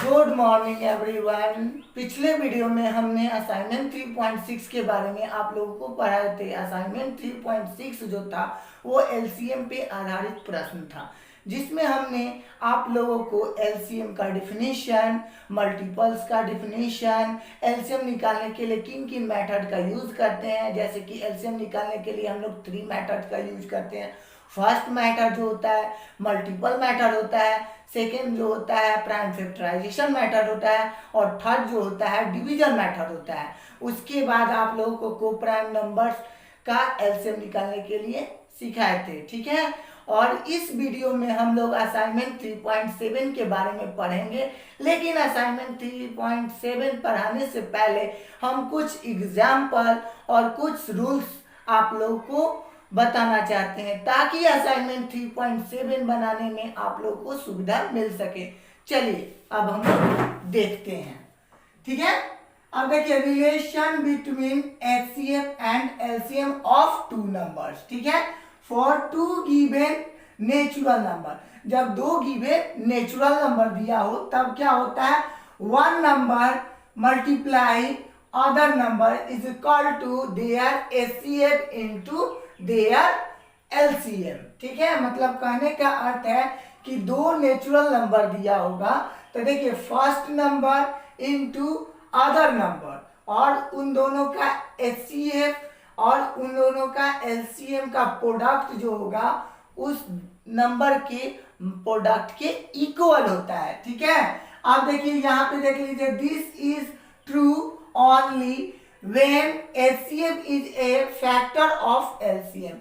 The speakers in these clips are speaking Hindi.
Good morning everyone. पिछले वीडियो में हमने असाइनमेंट 3.6 के बारे में आप लोगों को पढ़ाए थे। असाइनमेंट 3.6 जो था वो एलसीएम पे आधारित प्रश्न था, जिसमें हमने आप लोगों को एलसीएम का डिफिनीशन, मल्टीपल्स का डिफिनीशन, एलसीएम निकालने के लिए किन किन मेथड का यूज करते हैं। जैसे कि एलसीएम निकालने के लिए हम लोग 3 मेथड का यूज करते हैं। फर्स्ट मेथड जो होता है मल्टीपल मेथड होता है, सेकेंड जो होता है प्राइम फैक्टराइजेशन मेथड होता है, और थर्ड जो होता है डिवीजन मेथड होता है। उसके बाद आप लोगों को कोप्राइम नंबर्स का एलसीएम निकालने के लिए सिखाए थे, ठीक है। और इस वीडियो में हम लोग असाइनमेंट 3.7 के बारे में पढ़ेंगे, लेकिन असाइनमेंट 3.7 पढ़ाने से पहले हम कुछ एग्जाम्पल और कुछ रूल्स आप लोगों को बताना चाहते हैं, ताकि असाइनमेंट 3.7 बनाने में आप लोगों को सुविधा मिल सके। चलिए अब हम लोग देखते हैं, ठीक है। अब देखिए relation between HCF and LCM of two numbers, ठीक है। For two given natural number, जब दो गिवन नेचुरल नंबर दिया हो तब क्या होता है, one number multiply other number is equal to their HCF into their LCM, ठीक है। मतलब कहने का अर्थ है कि दो नेचुरल नंबर दिया होगा तो देखिए first number into other number, और उन दोनों का एचसीएफ और उन दोनों का एलसीएम का प्रोडक्ट जो होगा उस नंबर के प्रोडक्ट के इक्वल होता है, ठीक है। आप देखिए यहाँ पे देख लीजिए, this is true only when HCF is a factor of LCM।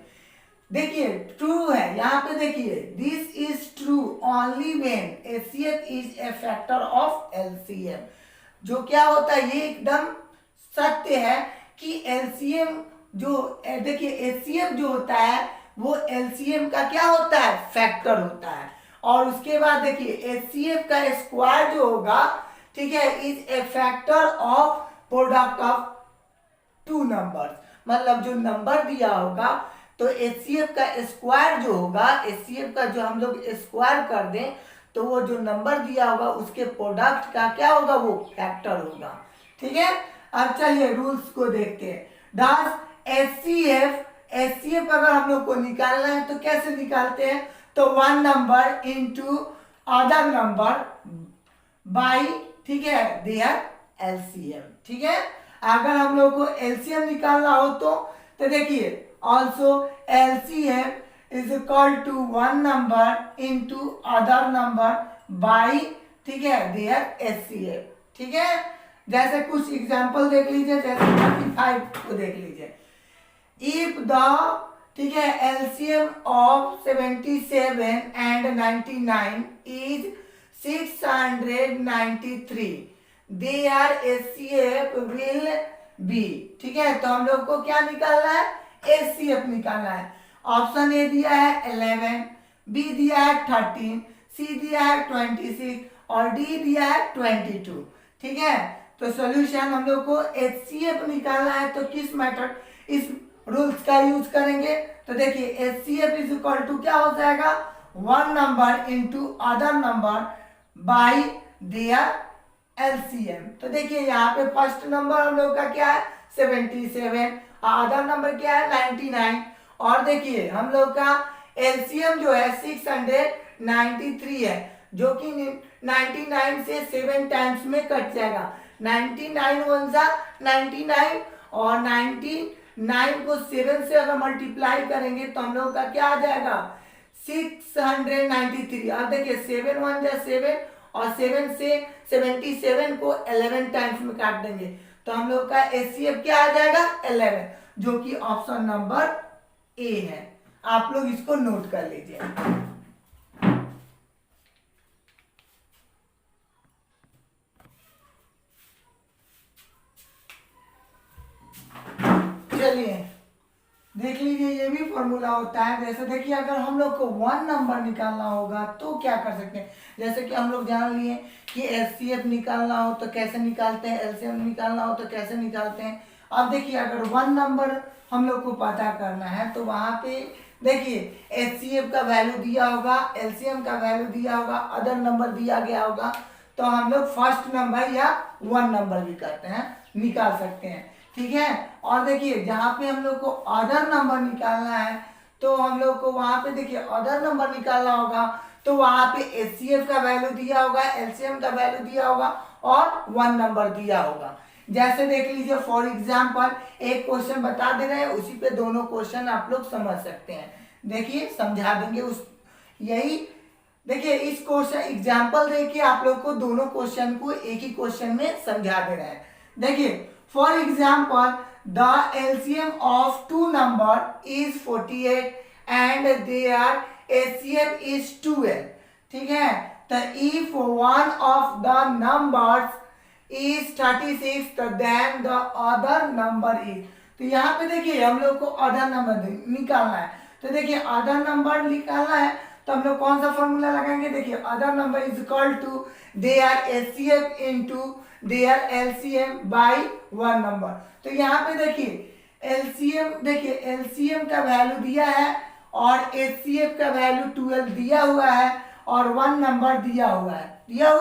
देखिए ट्रू है, यहाँ पे देखिए this is true only when HCF is a factor of LCM। जो क्या होता है, ये एकदम सत्य है कि LCM जो देखिए HCF जो होता है वो LCM का क्या होता है, फैक्टर होता है। और उसके बाद देखिए HCF का स्क्वायर जो होगा, ठीक है, is a factor of product of two numbers. मतलब जो नंबर दिया होगा तो एचसीएफ का स्क्वायर जो होगा, एचसीएफ का जो हम लोग स्क्वायर कर दें तो वो जो नंबर दिया होगा उसके प्रोडक्ट का क्या होगा, वो फैक्टर होगा, ठीक है। अब चलिए रूल्स को देखते हैं। डज एचसीएफ अगर हम लोग को निकालना है तो कैसे निकालते हैं, तो one number into other number by, ठीक है, देयर एलसीएम, ठीक है। अगर हम लोग को एलसीएम निकालना हो तो देखिए also LCM is equal to one number into other number by, ठीक है, देयर एचसीएफ, ठीक है। जैसे कुछ एग्जांपल देख लीजिए, जैसे 35 को देख लीजिए। इफ द, ठीक है, LCM of 77 and 99 is 693, their HCF will be, ठीक है। तो हम लोग को क्या निकालना है, एचसीएफ निकालना है। ऑप्शन ए दिया है 11, बी दिया है 13, सी दिया है 26 और डी दिया है 22, ठीक है। तो सॉल्यूशन हम लोग को एचसीएफ निकालना है तो किस मेथड, इस रूल्स का यूज करेंगे। तो देखिए एचसीएफ इज इक्वल टू क्या हो जाएगा, one number into other number by there LCM. तो देखिए यहाँ पे फर्स्ट नंबर हम लोग का क्या है 77, अदर नंबर क्या है 99, और देखिए हम लोग का एलसीएम जो है 693 है, जो कि 99 से 7 टाइम्स में कट जाएगा। 99 वन जा 99 और 99 को 7 से अगर मल्टीप्लाई करेंगे तो हम लोग का क्या आ जाएगा 693। अब देखिए 7 वन जा 7 और 7 से 77 को 11 टाइम्स में काट देंगे तो हम लोग का एचसीएफ क्या आ जाएगा 11, जो कि ऑप्शन नंबर ए है। आप लोग इसको नोट कर लीजिए। चलिए देख लीजिए, ये भी फॉर्मूला होता है। जैसे देखिए अगर हम लोग को वन नंबर निकालना होगा तो क्या कर सकते हैं, जैसे कि हम लोग जान लिए कि एचसीएफ निकालना हो तो कैसे निकालते हैं, एलसीएम निकालना हो तो कैसे निकालते हैं। अब देखिए अगर वन नंबर हम लोग को पता करना है तो वहां पे देखिए एचसीएफ का वैल्यू दिया होगा, एलसीएम का वैल्यू दिया होगा, अदर नंबर दिया गया होगा। तो हम लोग फर्स्ट नंबर या 1 नंबर भी करते हैं, निकाल सकते हैं। ठीक है, और देखिए जहाँ पे हम लोग को अदर नंबर निकालना है तो हम लोग को वहाँ पे देखिए अदर नंबर निकालना होगा, तो वहाँ पे HCF का वैल्यू दिया होगा, LCM का वैल्यू दिया होगा और 1 नंबर दिया होगा। जैसे देख लीजिए फॉर एग्जाम्पल एक क्वेश्चन बता दे रहे हैं, उसी पे दोनों क्वेश्चन आप लोग समझ सकते हैं। देखिए समझा देंगे उस यही देखिए इस क्वेश्चन एग्जाम्पल देखिए आप लोग को दोनों क्वेश्चन को एक ही क्वेश्चन में समझा दे रहे हैं। देखिए for example the LCM of two number is 48 and their HCF is 12। ठीक है, तो if one of the numbers is 36 तो then the other number is. तो यहाँ पे देखिए हम लोग को अदर नंबर निकालना है, तो देखिए अदर नंबर निकालना है तो हम लोग कौन सा फॉर्मूला लगाएंगे, देखिए other number is equal to their HCF into their LCM by 1 number. तो यहाँ पे देखिए LCM का वैल्यू दिया है और HCF का वैल्यू 12 दिया हुआ है और 1 नंबर दिया हुआ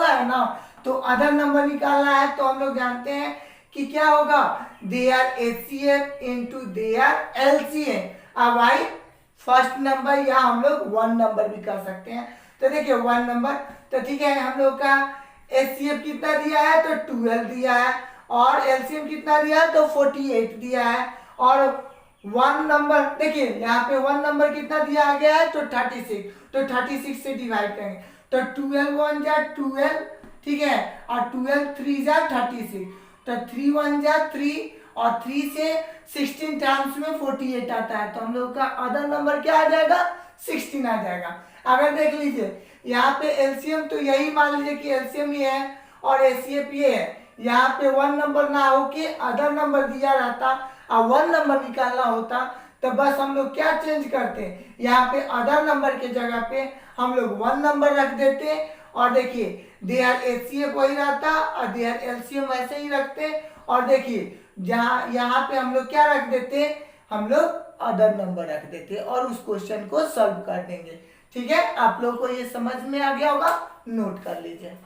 है ना। तो अदर नंबर निकालना है तो हम लोग जानते हैं कि क्या होगा, their HCF into their LCM। अब भाई फर्स्ट नंबर या हम लोग 1 नंबर भी कर सकते हैं। तो देखिए 1 नंबर, तो ठीक है हम लोग का HCF कितना दिया है तो 12 दिया है और LCM कितना दिया है तो 48 दिया है और 1 नंबर देखिए यहाँ पे 1 नंबर कितना दिया गया है तो 36, तो 36 से डिवाइड करेंगे तो 12 1 जा 12, ठीक है, और 12 3 जा 36, तो 3 1 जा 3 और 3 से 16 टाइम्स में 48 आता है, तो हम लोग का अदर नंबर क्या आ जाएगा 16 आ जाएगा। अगर देख लीजिए यहाँ पे LCM तो यही मान लीजिए कि LCM ये है और HCF ये है, यहाँ पे 1 नंबर ना हो के अदर नंबर दिया रहता और 1 नंबर निकालना होता, तो बस हम लोग क्या चेंज करते हैं, यहाँ पे अदर नंबर के जगह पे हम लोग 1 नंबर रख देते और देखिए देयर HCF वही रहता और देयर LCM वैसे ही रखते और देखिए जहाँ यहाँ पे हम लोग क्या रख देते, हम लोग अदर नंबर रख देते और उस क्वेश्चन को सॉल्व कर देंगे। ठीक है, आप लोगों को ये समझ में आ गया होगा, नोट कर लीजिए।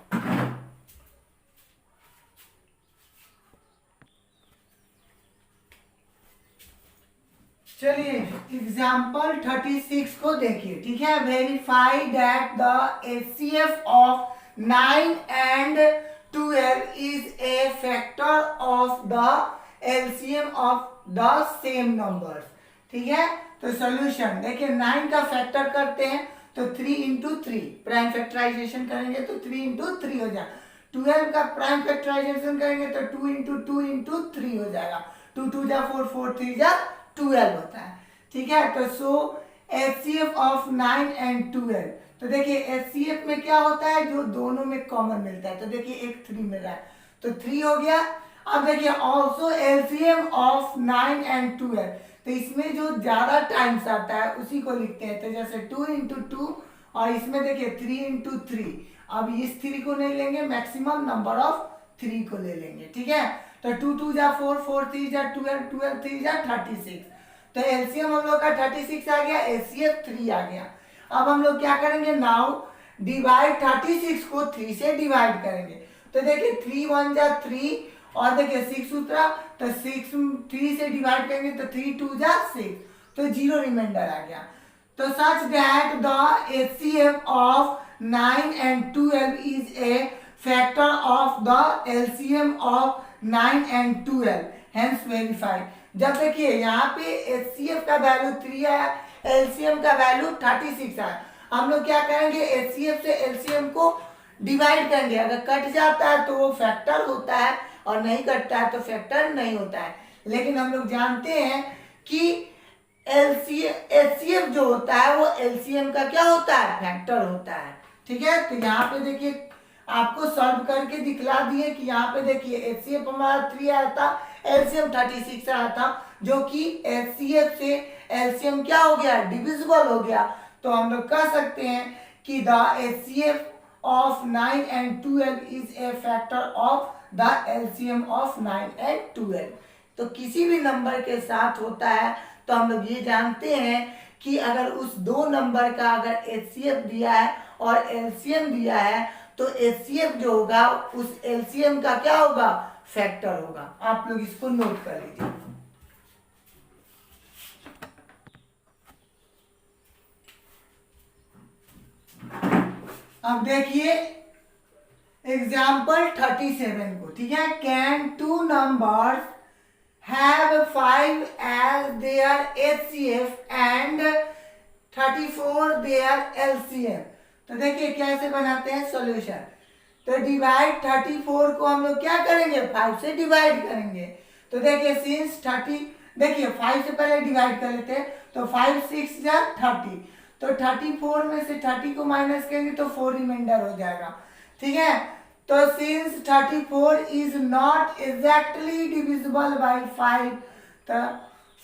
चलिए एग्जाम्पल 36 को देखिए। ठीक है, verify that the HCF of 9 and 12 is a factor of the LCM of the same numbers. ठीक है, तो सॉल्यूशन देखिए 9 का फैक्टर करते हैं तो 3 इंटू 3, प्राइम फैक्टराइजेशन करेंगे तो 3 इंटू 3 हो जाएगा। 12 का प्राइम फैक्टराइजेशन करेंगे तो 2 इंटू 2 इंटू 3 हो जाएगा, 2 2 जा 4 4 3 जा 12 होता है। ठीक है, तो सो HCF ऑफ 9 एंड 12, तो देखिए HCF में क्या होता है जो दोनों में कॉमन मिलता है, तो देखिए एक 3 मिल रहा है तो 3 हो गया। अब देखिए ऑल्सो LCM ऑफ 9 एंड 12, तो इसमें जो ज्यादा टाइम्स आता है उसी को लिखते हैं, तो जैसे 2 इंटू 2 और इसमें देखिए 3 इंटू 3, अब इस 3 को नहीं लेंगे, मैक्सिमम नंबर ऑफ 3 को ले लेंगे। ठीक है, तो 2 2 जा 4 4 3 जा 12 12 3 जा 36, तो LCM हम लोग का 36 आ गया, HCF 3 आ गया। अब हम लोग क्या करेंगे, नाउ डिवाइड 36 को 3 से डिवाइड करेंगे, तो देखिए 3 1 जा 3 और देखिए 6 उतरा तो 6 3 से डिवाइड करेंगे तो 3 2 जा 6, तो 0 रिमाइंडर आ गया। तो such that the HCF of 9 and 12 is a factor of the LCM of 9 and 12, hence verify. जब देखिए यहाँ पे HCF का वैल्यू 3 आया, LCM का वैल्यू 36 आया, हम लोग क्या करेंगे HCF से LCM को डिवाइड करेंगे, अगर कट जाता है तो वो फैक्टर होता है और नहीं कटता है तो फैक्टर नहीं होता है। लेकिन हम लोग जानते हैं कि HCF जो होता है वो LCM का क्या होता है, फैक्टर होता है। ठीक है, तो यहाँ पे देखिए आपको सॉल्व करके दिखला दिए कि यहाँ पे देखिए HCF हमारा 3 आया था, LCM 36 आया था, जो कि HCF से LCM क्या हो गया, डिविजिबल हो गया। तो हम लोग कह सकते हैं कि the HCF of 9 and 12 is a factor of the LCM of 9 and 12। तो किसी भी नंबर के साथ होता है तो हम लोग ये जानते हैं कि अगर उस दो नंबर का अगर HCF दिया है और LCM दिया है तो एचसीएफ जो होगा उस एलसीएम का क्या होगा, फैक्टर होगा। आप लोग इसको नोट कर लीजिए। अब देखिए एग्जाम्पल 37 को, ठीक है। Can two numbers have 5 as their HCF and 34 their LCM. तो देखिए कैसे बनाते हैं सॉल्यूशन। तो डिवाइड 34 को हम लोग क्या करेंगे, 5 से डिवाइड करेंगे। तो देखिए सिंस 30, देखिए 5 से पहले डिवाइड कर लेते हैं। तो 5 6 जा 30, तो 34 में से 30 को माइनस करेंगे तो 4 रिमाइंडर हो जाएगा, ठीक है। तो since 34 is not exactly divisible bye 5, तो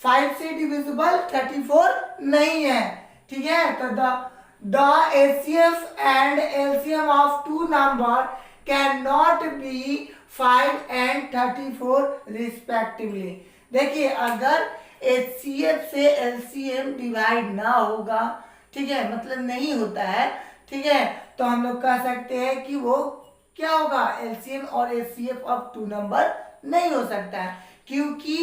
5 से डिविजिबल 34 नहीं है, ठीक है। तो the HCF and LCM of two number cannot be 5 and 34 respectively। देखिए अगर HCF से LCM डिवाइड ना होगा, ठीक है, मतलब नहीं होता है, ठीक है, तो हम लोग कह सकते हैं कि वो क्या होगा, LCM और HCF ऑफ टू नंबर नहीं हो सकता है, क्योंकि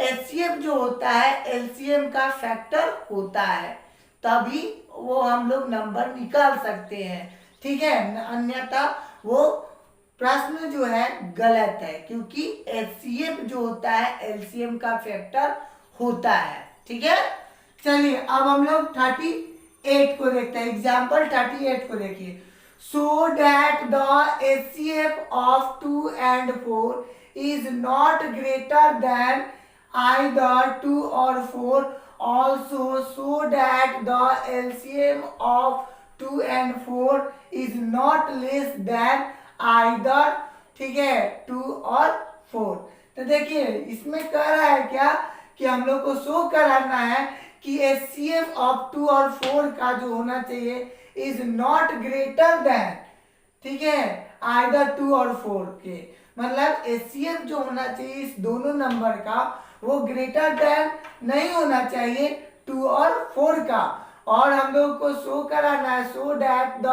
HCF जो होता है LCM का फैक्टर होता है, तभी वो हम लोग नंबर निकाल सकते हैं, ठीक है। अन्यथा वो प्रश्न जो है गलत है, क्योंकि एचसीएफ जो होता है एलसीएम का फैक्टर होता है, ठीक है। चलिए अब हम लोग 38 को देखते हैं। एग्जाम्पल 38 को देखिए। So that the HCF of 2 and 4 is not greater than either 2 or 4, also so that the LCM of 2 and 4 is not less than either, ठीक है, 2 और 4। तो देखिए इसमें कह रहा है क्या कि हम लोग को शो कराना है कि HCF ऑफ 2 और 4 का जो होना चाहिए इज नॉट ग्रेटर देन, ठीक है, आइदर 2 और 4 के, मतलब HCF जो होना चाहिए इस दोनों नंबर का वो ग्रेटर देन नहीं होना चाहिए 2 और 4 का। और हम लोग को शो कराना है so that the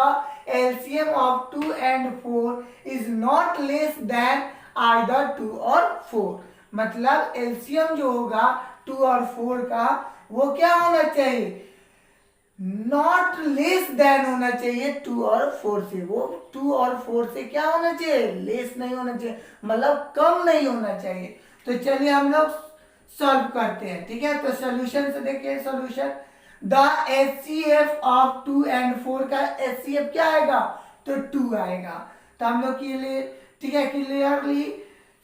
LCM of 2 and 4 is not less then either 2 और 4, मतलब LCM जो होगा 2 और 4 का वो क्या होना चाहिए, नॉट लेस देन होना चाहिए 2 और 4 से। वो 2 और 4 से क्या होना चाहिए, लेस नहीं होना चाहिए, मतलब कम नहीं होना चाहिए। तो चलिए हम लोग सॉल्व करते हैं, ठीक है। तो सॉल्यूशन से देखिए solution, the HCF of 2 and 4 का HCF क्या आएगा, तो 2 आएगा। तो हम लोग के लिए, ठीक है, क्लियरली,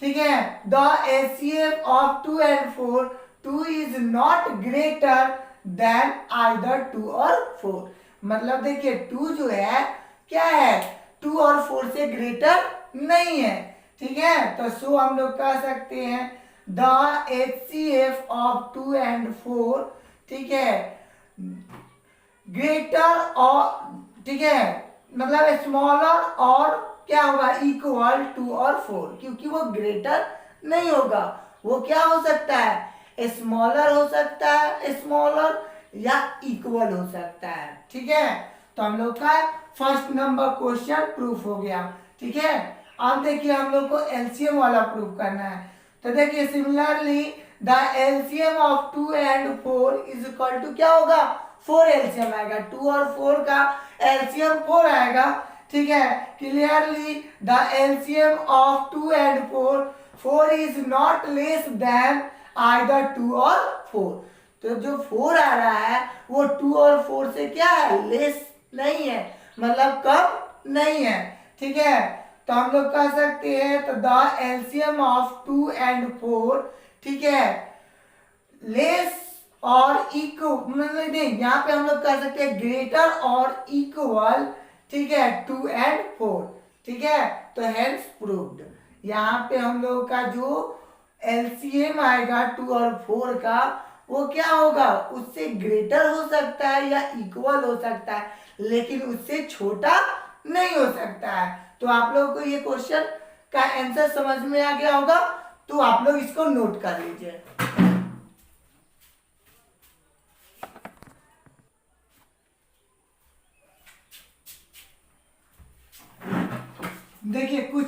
ठीक है, the HCF of 2 and 4, 2 is not greater than either 2 और 4, मतलब देखिए 2 जो है क्या है, 2 और 4 से ग्रेटर नहीं है, ठीक है। तो सो हम लोग कह सकते हैं द HCF ऑफ 2 and 4, ठीक है, ग्रेटर और, ठीक है, मतलब स्मॉलर और क्या होगा, इक्वल 2 और 4, क्योंकि वो ग्रेटर नहीं होगा, वो क्या हो सकता है, स्मॉलर हो सकता है, स्मॉलर या इक्वल हो सकता है, ठीक है। तो हम लोग का फर्स्ट नंबर क्वेश्चन प्रूफ हो गया, ठीक है। अब देखिए हम लोग को एलसीएम वाला प्रूफ करना है। तो देखिए similarly the LCM of 2 and 4 is equal to क्या होगा, 4 एलसीएम आएगा, 2 और 4 का एलसीएम 4 आएगा, ठीक है। Clearly the LCM of 2 and 4 is not less then either 2 और 4। तो जो 4 आ रहा है वो 2 और 4 से क्या है, लेस नहीं है, मतलब कम नहीं है, ठीक है। तो हम लोग कह सकते हैं तो द एलसीएम ऑफ 2 and 4, ठीक है, लेस और इक्वल, मतलब नहीं, यहाँ पे हम लोग कह सकते हैं ग्रेटर और इक्वल, ठीक है, 2 and 4, ठीक है। तो हेंस प्रूव्ड, यहाँ पे हम लोग का जो एलसीएम आएगा 2 और 4 का वो क्या होगा, उससे ग्रेटर हो सकता है या इक्वल हो सकता है, लेकिन उससे छोटा नहीं हो सकता है। तो आप लोगों को ये क्वेश्चन का आंसर समझ में आ गया होगा, तो आप लोग इसको नोट कर लीजिए। देखिए कुछ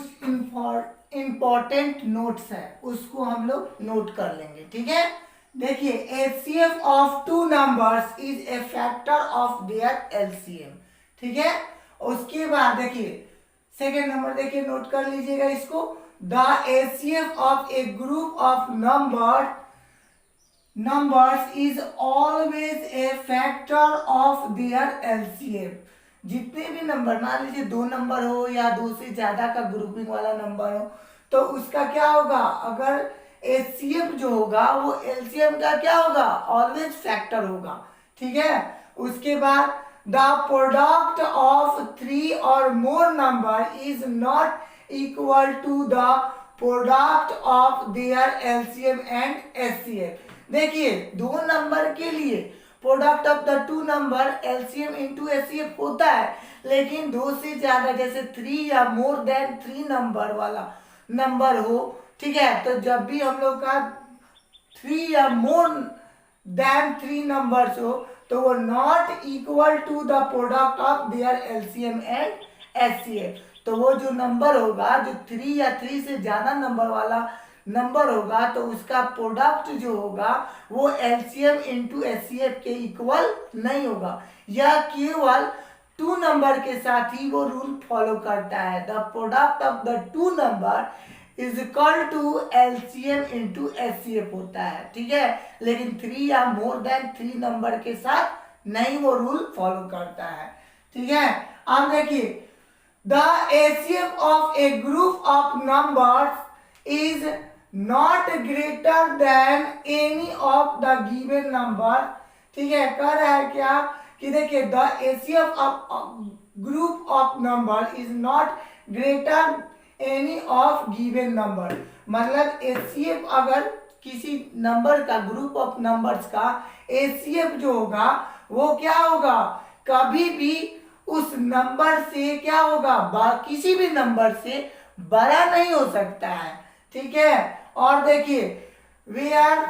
इम्पोर्टेंट नोट्स है, उसको हम लोग नोट कर लेंगे, ठीक है। देखिए HCF of two numbers is a factor of their LCM, ठीक है। उसके बाद देखिए सेकेंड नंबर, देखिए नोट कर लीजिएगा इसको, the HCF of A group of numbers is always a factor of their LCM। जितने भी नंबर, मान लीजिए दो नंबर हो या दो से ज्यादा का ग्रुपिंग वाला नंबर हो, तो उसका क्या होगा, अगर एचसीएफ जो होगा वो एलसीएम का क्या होगा, ऑलवेज फैक्टर होगा, ठीक है। उसके बाद द प्रोडक्ट ऑफ थ्री और more number is not equal to the product of their LCM and HCF. देखिए दो नंबर के लिए product of the two number LCM into HCF होता है, लेकिन दो से ज्यादा जैसे थ्री या मोर देन थ्री नंबर वाला नंबर हो, ठीक है, तो जब भी हम लोग का थ्री या मोर देन थ्री नंबर्स हो तो वो not equal to the product of their LCM and HCF. तो वो जो नंबर होगा, जो थ्री या थ्री से ज्यादा नंबर वाला नंबर होगा, तो उसका प्रोडक्ट जो होगा वो एलसीएम इंटू एचसीएफ के इक्वल नहीं होगा। यह केवल टू नंबर के साथ ही वो रूल फॉलो करता है। The product of the two number is equal to LCM into HCF होता है, ठीक है, लेकिन थ्री या मोर देन थ्री नंबर के साथ नहीं वो रूल फॉलो करता है, ठीक है। अब देखिए the HCF of A group of numbers is not greater than any of the given number, ठीक है। कह रहा है क्या कि देखिए the HCF of group of number is not greater any of given number, मतलब एचसीएफ अगर किसी नंबर का, ग्रुप ऑफ नंबर्स का एचसीएफ जो होगा वो क्या होगा, कभी भी उस नंबर से क्या होगा, किसी भी नंबर से बड़ा नहीं हो सकता है, ठीक है। और देखिए वी आर,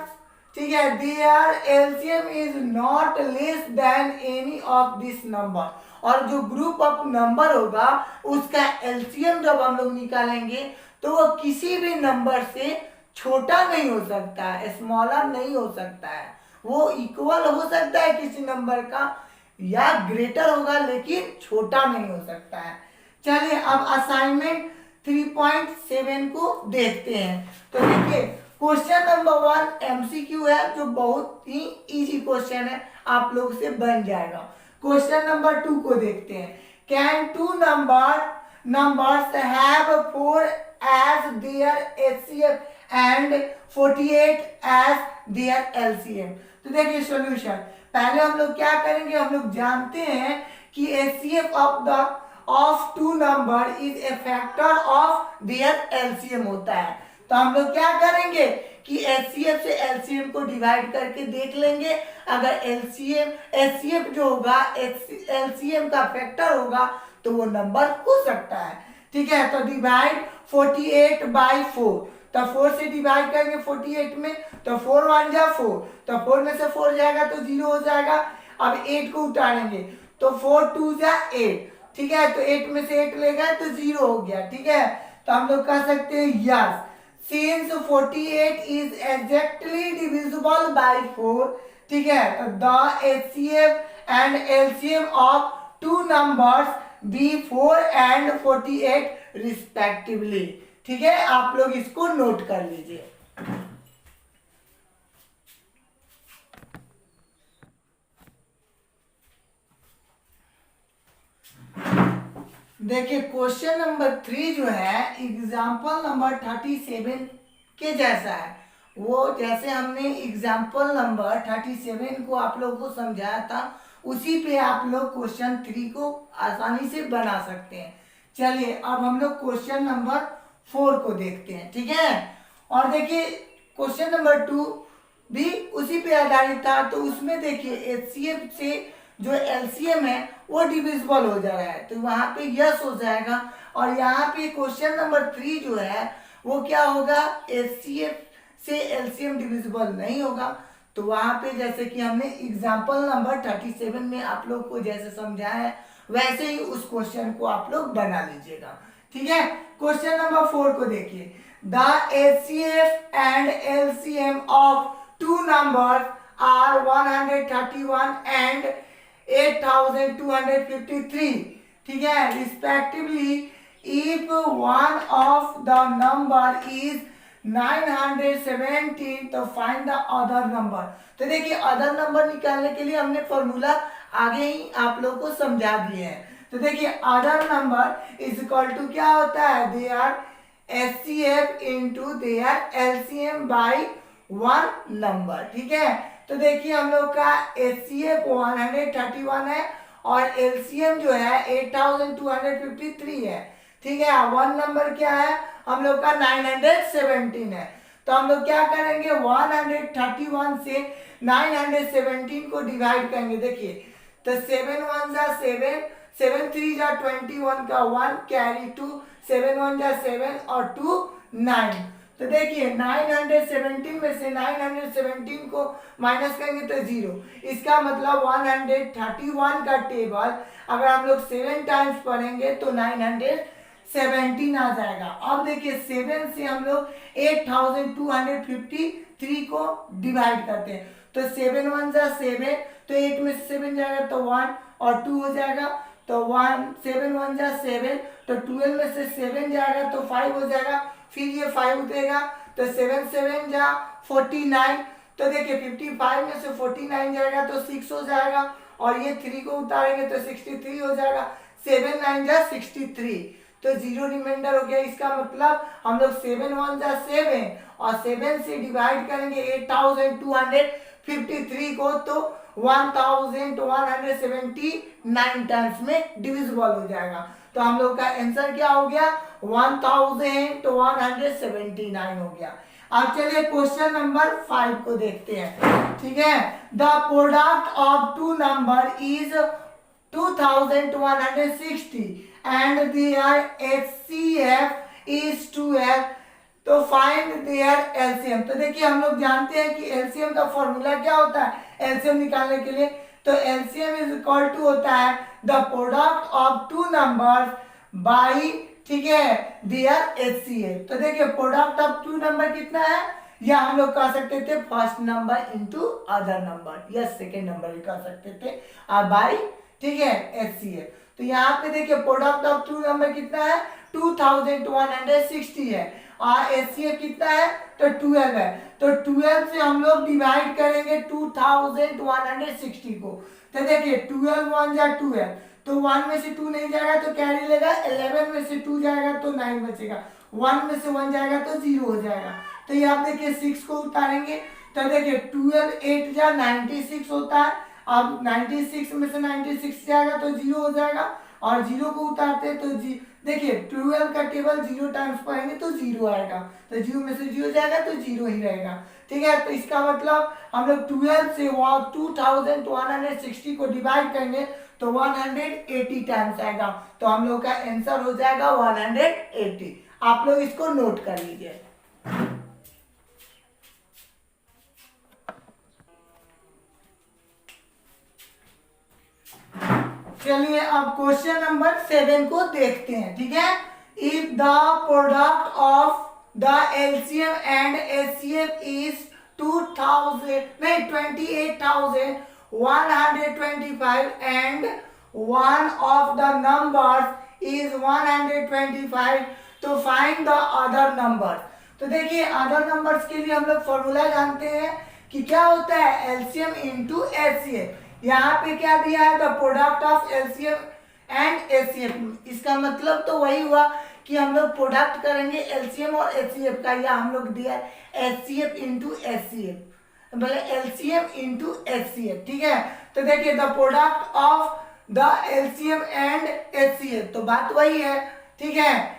ठीक है, their LCM is not less than any of this number, और जो ग्रुप ऑफ नंबर होगा उसका एलसीएम जब हम लोग निकालेंगे तो वो किसी भी नंबर से छोटा नहीं हो सकता है, स्मॉलर नहीं हो सकता है, वो इक्वल हो सकता है किसी नंबर का या ग्रेटर होगा, लेकिन छोटा नहीं हो सकता है। चलिए अब असाइनमेंट 3.7 को देखते हैं। तो देखिए क्वेश्चन नंबर 1 एमसीक्यू है, जो बहुत ही इजी क्वेश्चन है, आप लोग से बन जाएगा। क्वेश्चन नंबर 2 को देखते हैं। Can two numbers have 4 as their HCF and 48 as their LCM. तो देखिए सॉल्यूशन, पहले हम लोग क्या करेंगे, हम लोग जानते हैं कि HCF of two number is a factor of their LCM होता है। तो हम लोग क्या करेंगे कि एचसीएफ से एलसीएम को डिवाइड करके देख लेंगे, अगर एचसीएफ जो होगा एलसीएम का फैक्टर होगा तो वो नंबर हो सकता है, ठीक है। तो डिवाइड 48 बाई 4, तो 4 से डिवाइड करेंगे 48 में, तो 4 1 जा 4, तो 4 में से 4 जाएगा तो 0 हो जाएगा। अब 8 को उतारेंगे तो 4 2 जा 8, ठीक है, तो 8 में से 8 ले गए तो 0 हो गया, ठीक है। तो हम लोग कह सकते हैं yes, since 48 is exactly divisible by 4, ठीक है, तो the HCF and LCM of two numbers be 4 and 48 respectively, ठीक है। आप लोग इसको नोट कर लीजिए। देखिए क्वेश्चन नंबर 3 जो है एग्जाम्पल नंबर 37 के जैसा है। वो जैसे हमने एग्जाम्पल नंबर 37 को आप लोगों को समझाया था, उसी पे आप लोग क्वेश्चन 3 को आसानी से बना सकते हैं। चलिए अब हम लोग क्वेश्चन नंबर 4 को देखते हैं, ठीक है। और देखिए क्वेश्चन नंबर 2 भी उसी पे आधारित था, तो उसमें देखिए एचसीएफ से जो एलसीएम है वो डिविजिबल हो जा रहा है, तो वहां पे यस हो जाएगा। और यहाँ पे क्वेश्चन नंबर 3 जो है वो क्या होगा, एचसीएफ से एलसीएम डिविजिबल नहीं होगा। तो वहां पे जैसे कि हमने एग्जाम्पल नंबर 37 में आप लोग को जैसे समझाया है, वैसे ही उस क्वेश्चन को आप लोग बना लीजिएगा, ठीक है। क्वेश्चन नंबर 4 को देखिए, the HCF and LCM of two numbers are 131 and 8253, ठीक है, respectively if one of the number is 917, तो फाइंड द अदर नंबर। तो देखिए अदर नंबर निकालने के लिए हमने फॉर्मूला आगे ही आप लोग को समझा दिए हैं। तो देखिए other number is equal to क्या होता है, their HCF into their LCM by one number, ठीक है। तो देखिए हम लोग का HCF 131 है और LCM जो है 8253 है, ठीक है। वन नंबर क्या है हम लोग का 917 है। तो हम लोग क्या करेंगे 131 से 917 को डिवाइड करेंगे। देखिए तो 7 1 जा 7, 7 3 जा 21 का 1 कैरी 2, 7 1 जा 7 और 2 9। तो देखिए 917 में से 917 को माइनस करेंगे तो 0। इसका मतलब 131 का टेबल अगर हम लोग 7 टाइम्स पढ़ेंगे तो 917 आ जाएगा। अब देखिए 7 से हम लोग 8253 को डिवाइड करते हैं। तो 7 1 जा 7, तो 8 में से 7 जाएगा तो 1 और 2 हो जाएगा। तो 1 7 1 जा 7, तो 12 में से 7 जाएगा तो 5 हो जाएगा। फिर ये 5 उठेगा तो 7 7 जा 49। तो देखिए 55 में से 49 जाएगा तो 6 हो जाएगा और ये 3 को उतारेंगे तो 63 हो जाएगा। 7 9 जा 63, तो 0 रिमाइंडर हो गया। इसका मतलब हम लोग 7 1 जा 7 और 7 से डिवाइड करेंगे 8253 को, तो 1179 टाइम्स में डिविजिबल हो जाएगा। तो हम लोग का आंसर क्या हो गया 1179 हो गया। अब चलिए क्वेश्चन नंबर 5 को देखते हैं, ठीक है। The product of two number is 2160 and their HCF is 12, तो फाइंड देयर LCM। तो देखिए हम लोग जानते हैं कि LCM का फॉर्मूला क्या होता है LCM निकालने के लिए। तो LCM इज इक्वल टू होता है the product of two numbers by, ठीक है, देयर HCF। तो देखिए प्रोडक्ट ऑफ टू नंबर कितना है, या हम लोग कह सकते थे first number into other number या सेकेंड नंबर भी कह सकते थे बाई, ठीक है, HCF। तो यहाँ पे देखिए प्रोडक्ट ऑफ टू नंबर कितना है 2160 है और HCF कितना है तो 12 है। तो 12 से हम लोग डिवाइड करेंगे 2160 को। तो देखिए 12 1 जा 2 है, तो 1 में से 2 नहीं जाएगा तो कैरी लेगा, 11 में से 2 जाएगा तो 9 बचेगा, 1 में से 1 जाएगा तो 0 हो जाएगा। तो ये आप देखिए 6 को उतारेंगे तो देखिए 12 8 जा 96 होता है। अब 96 में से 96 जाएगा तो 0 हो जाएगा और 0 को उतारते हैं तो देखिए 12 का टेबल 0 टाइम्स पढ़ेंगे तो 0 आएगा, तो 0 में से 0 जाएगा तो 0 ही रहेगा, ठीक है। तो इसका मतलब हम लोग 12 से 2160 को डिवाइड करेंगे तो 180 टाइम्स आएगा। तो हम लोग का आंसर हो जाएगा 180। आप लोग इसको नोट कर लीजिए। चलिए अब क्वेश्चन नंबर 7 को देखते हैं, ठीक है। If the product of the LCM and HCF is 28,125 and one of the numbers is 125, तो फाइंड द अदर नंबर। तो देखिए अदर नंबर्स के लिए हम लोग फॉर्मूला जानते हैं कि क्या होता है LCM इंटू HCF। यहाँ पे क्या दिया है the product of LCM and HCF। इसका मतलब तो वही हुआ कि हम लोग प्रोडक्ट करेंगे LCM और HCF का, या हम लोग दिया HCF इंटू HCF, मतलब LCM इंटू HCF, ठीक है। तो देखिए the product of the LCM and HCF, तो बात वही है, ठीक है,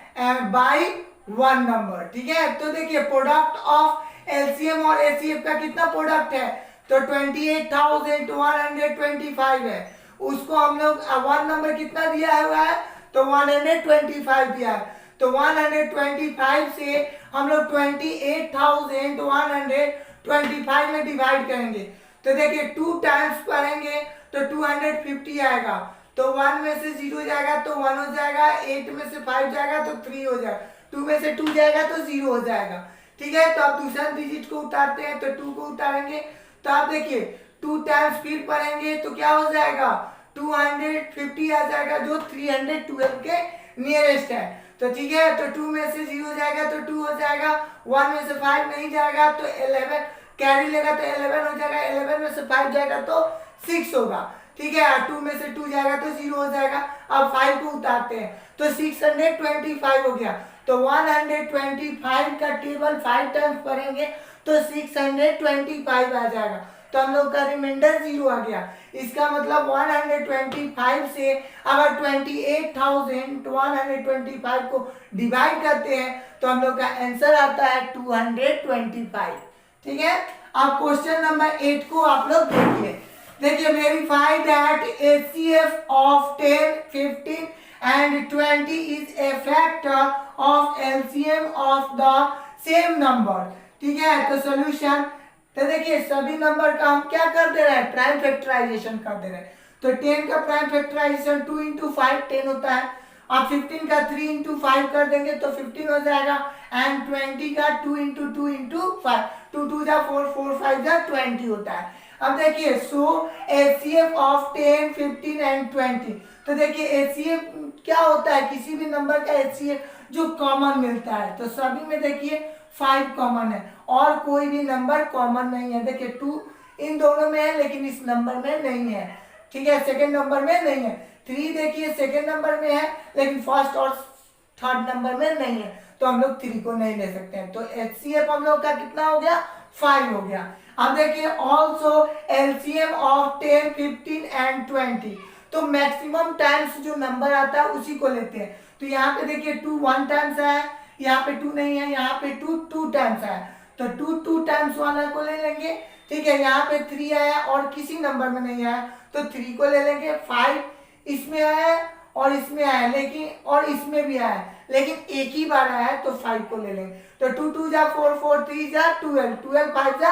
बाई वन नंबर, ठीक है। तो देखिए प्रोडक्ट ऑफ LCM और HCF का कितना प्रोडक्ट है तो 28,125 है। उसको हम लोग वन नंबर कितना दिया हुआ है तो 125 दिया है। तो 125 से हम लोग 28,125 में डिवाइड करेंगे। तो देखिए 2 टाइम्स करेंगे तो 250 आएगा। तो 1 में से 0 जाएगा तो 1 हो जाएगा, 8 में से 5 जाएगा तो 3 हो जाएगा, 2 में से 2 जाएगा तो 0 हो जाएगा। ठीक है, तो आप दूसरा डिजिट को उतारते हैं, तो 2 को उतारेंगे तो आप देखिए 2 टाइम्स फिर पढ़ेंगे तो क्या हो जाएगा 250 आ जाएगा, जो 312 के नियरेस्ट है। तो ठीक है, तो 2 में से 0 जाएगा तो 2 हो जाएगा, 1 में से 5 नहीं जाएगा तो 11 कैरी लेगा तो 11 हो जाएगा, 11 में से 5 जाएगा तो 6 होगा। ठीक है, 2 में से 2 जाएगा तो 0 हो जाएगा। अब 5 को उतारते हैं तो 625 हो गया, तो 125 का टेबल 5 टाइम्स पढ़ेंगे तो 625 आ जाएगा, तो हम लोग का रिमाइंडर 0 आ गया। इसका मतलब 125 से अगर 28,125 को डिवाइड करते हैं तो हम लोग का आंसर आता है 225। ठीक है, अब क्वेश्चन नंबर 8 को आप लोग देखिए verify that HCF of 10, 15 and 20 is a factor of LCM of the same number। ठीक है, तो सॉल्यूशन, तो देखिए सभी नंबर का हम क्या कर दे रहे हैं, प्राइम फैक्टराइजेशन कर दे रहे हैं। तो 10 का प्राइम फैक्टराइजेशन 2 into 5 10 होता है, आप 15 का 3 into 5 कर देंगे तो 15 हो जाएगा, एंड 20 का 2 into 2 into 5, 2 2 जा 4, 4 5 जा 20 होता है। अब देखिए सो HCF ऑफ 10, 15 एंड 20, तो देखिए HCF क्या होता है, किसी भी नंबर का HCF जो कॉमन मिलता है, तो सभी में देखिए 5 कॉमन है और कोई भी नंबर कॉमन नहीं है। देखिए 2 इन दोनों में है लेकिन इस नंबर में नहीं है। ठीक है, सेकंड नंबर में नहीं है। 3 देखिए सेकंड नंबर में है लेकिन फर्स्ट और थर्ड नंबर में नहीं है, तो हम लोग 3 को नहीं ले सकते हैं। तो HCF हम लोग का कितना हो गया, 5 हो गया। अब देखिए ऑल्सो LCM ऑफ 10, 15 एंड 20, तो मैक्सिमम टाइम्स जो नंबर आता है उसी को लेते हैं। तो यहाँ पे देखिए 2 1 टाइम्स है, यहाँ पे 2 नहीं है, यहाँ पे 2 2 टाइम्स है, तो 2 2 टाइम्स वाला को ले लेंगे। ठीक है, यहाँ पे 3 आया और किसी नंबर में नहीं आया तो 3 को ले लेंगे। 5 इसमें आया और इसमें आया लेकिन, और इसमें भी आया लेकिन एक ही बार आया तो 5 को ले लेंगे। तो 2 2 जा 4, 4 3 जा 12, 12 5 जा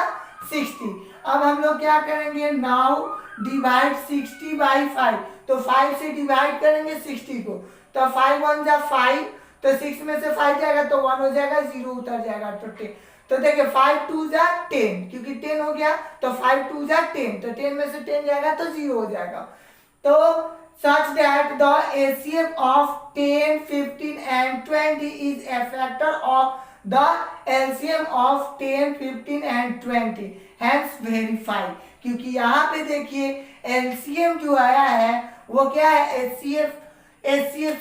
60। अब हम लोग क्या करेंगे, नाउ डिवाइड 60 बाई 5, तो 5 से डिवाइड करेंगे 60 को, तो 5 1 जा 5, तो 6 में से 5 जाएगा तो 1 हो जाएगा, 0 उतर जाएगा तो 10। तो देखिए 5 2 जा 10, क्योंकि 10 हो गया तो 5 2 जा 10, तो 10 में से 10 जाएगा तो 0 हो जाएगा। तो such that the HCF of 10, 15 and 20 is a factor of the LCM of 10, 15 and 20, hence verify। क्योंकि यहाँ पे देखिए LCM जो आया है वो क्या है, HCF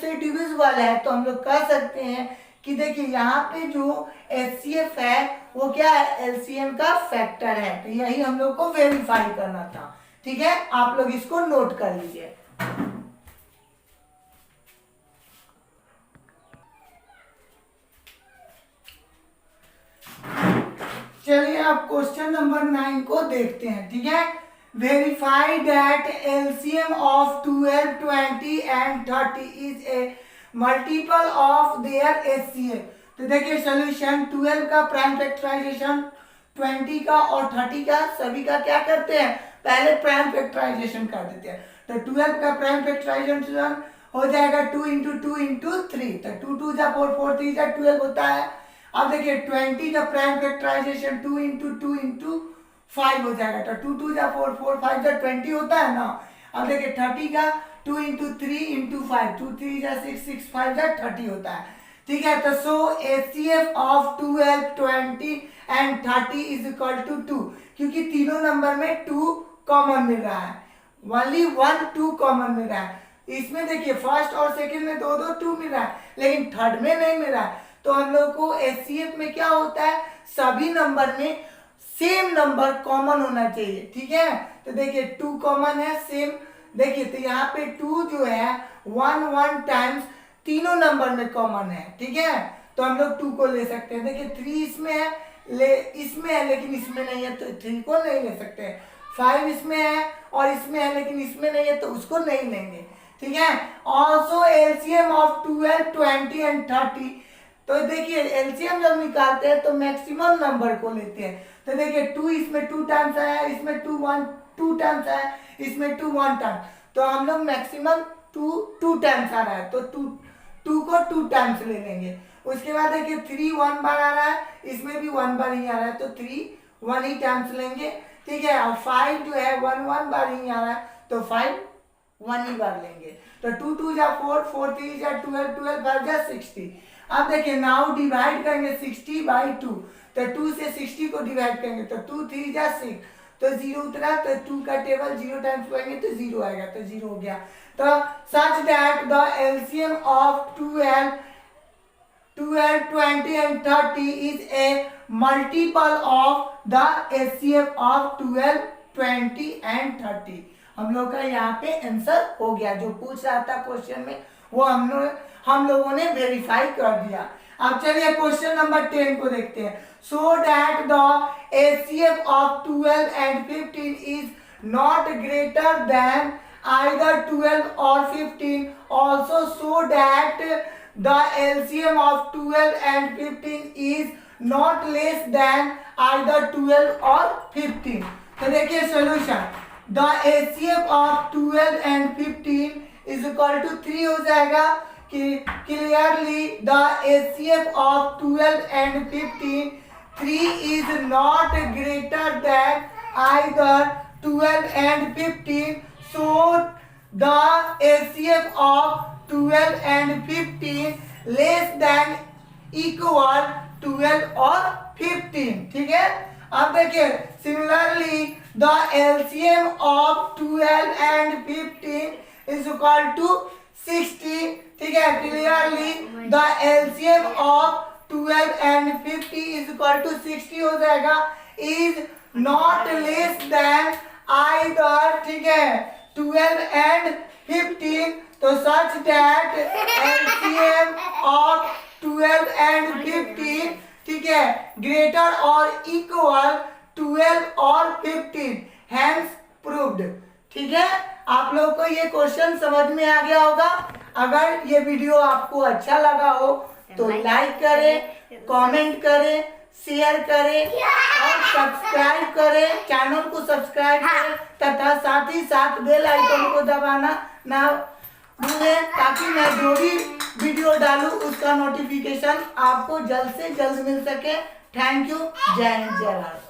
से डिविजिबल है, तो हम लोग कह सकते हैं कि देखिए यहाँ पे जो HCF है वो क्या है, LCM का फैक्टर है। तो यही हम लोग को वेरीफाई करना था। ठीक है, आप लोग इसको नोट कर लीजिए। चलिए अब क्वेश्चन नंबर 9 को देखते हैं। ठीक है, verify that LCM of 12, 20 and 30 is a multiple of their HCF। तो देखिए सॉल्यूशन, 12 का प्राइम फैक्टराइजेशन, 20 का और 30 का सभी का क्या करते हैं, पहले प्राइम फैक्टराइजेशन कर देते हैं। तो 12 का प्राइम फैक्टराइजेशन हो जाएगा 2 into 2 into 3, तो 2 2 जा 4, 4 3 जा 12 होता है। अब देखिए 20 का प्राइम फैक्टराइजेशन 2 into 2 into 5 हो जाएगा, तो 2 2 जा 4, 4 5 जा 20 होता है ना। अब देखिए 30 का 2 into 3 into 5, 2 3 जा 6, 6 5 जा 30 होता है। ठीक है, तो so HCF of 12, 20 and 30 is equal to 2, क्योंकि तीनों नंबर में 2 कॉमन मिल रहा है, ओनली 1 2 कॉमन मिल रहा है। इसमें देखिए फर्स्ट और सेकंड में 2 2 2 मिल रहा है लेकिन थर्ड में नहीं मिल रहा है। तो हम लोग को HCF में क्या होता है, सभी नंबर में सेम नंबर कॉमन होना चाहिए। ठीक है, तो देखिए 2 कॉमन है सेम, देखिए तो यहाँ पे 2 जो है 1 1 टाइम्स तीनों नंबर में कॉमन है। ठीक है, तो हम लोग 2 को ले सकते हैं। देखिए 3 इसमें है, इसमें है लेकिन इसमें नहीं है तो 3 को नहीं ले सकते। 5 इसमें है और इसमें है लेकिन इसमें नहीं है तो उसको नहीं लेंगे। ठीक है, ऑल्सो LCM ऑफ 12, 20 एंड 30, तो देखिए LCM जब निकालते हैं तो मैक्सिमम नंबर को लेते हैं। तो देखिए 2 इसमें 2 टाइम्स आया, इसमें 2 1 2 टाइम्स आया, इसमें 2 1 टाइम, तो हम लोग मैक्सिमम टू टाइम्स आ रहा है तो टू को 2 टाइम्स ले लेंगे। उसके बाद देखिए 3 1 बार आ रहा है, इसमें भी 1 बार ही आ रहा है तो 3 1 ही टाइम्स लेंगे, ठीक है। और 5 जो है 1 बार ही आ रहा है तो 5 1 ही बार लेंगे। तो 2 2 जा 4, 4 3 जा 12, 12 5 जा 60। अब देखिए नाउ डिवाइड करेंगे 60/2, तो 2 से 60 को डिवाइड करेंगे तो 2 3 जा 6, तो 0 उतरा, तो 2 का टेबल 0 टाइम्स करेंगे तो 0 आएगा, तो 0 हो गया। तो such that the LCM of 12, 20 and 30 is a multiple of the HCF of 12, 20 and 30। हम लोग का यहाँ पे आंसर हो गया, जो पूछ रहा था क्वेश्चन में वो हम लोगों ने वेरीफाई कर दिया। अब चलिए क्वेश्चन नंबर 10 को देखते हैं। So that the HCF of 12 and 15 is not greater than either 12 or 15, also so that the LCM of 12 and 15 is not less than either 12 or 15। तो देखिए solution, the HCF of 12 and 15 is equal to 3 हो जाएगा कि clearly the HCF of 12 and 15 3 is not greater than either 12 and 15, so the HCF of 12 and 15 less than equal 12 और 15, ठीक है। अब देखिए similarly the LCM of 12 and 15 is equal to 60, ठीक है। Clearly the LCM of 12 and 50 is equal to 60 हो जाएगा, is not less than either, ठीक है, 12 and 15। तो such that LCM of 12 and 15, ठीक है, ग्रेटर और इक्वल 12 और 15, हैंस प्रूव्ड, ठीक है। आप लोग को ये क्वेश्चन समझ में आ गया होगा। अगर ये वीडियो आपको अच्छा लगा हो तो लाइक करें, कमेंट करें, शेयर करें और सब्सक्राइब करें, चैनल को सब्सक्राइब करें तथा साथ ही साथ बेल आइकन को दबाना ना भूलें, ताकि मैं जो भी वीडियो डालूं उसका नोटिफिकेशन आपको जल्द से जल्द मिल सके। Thank you. जय हिंद, जय भारत।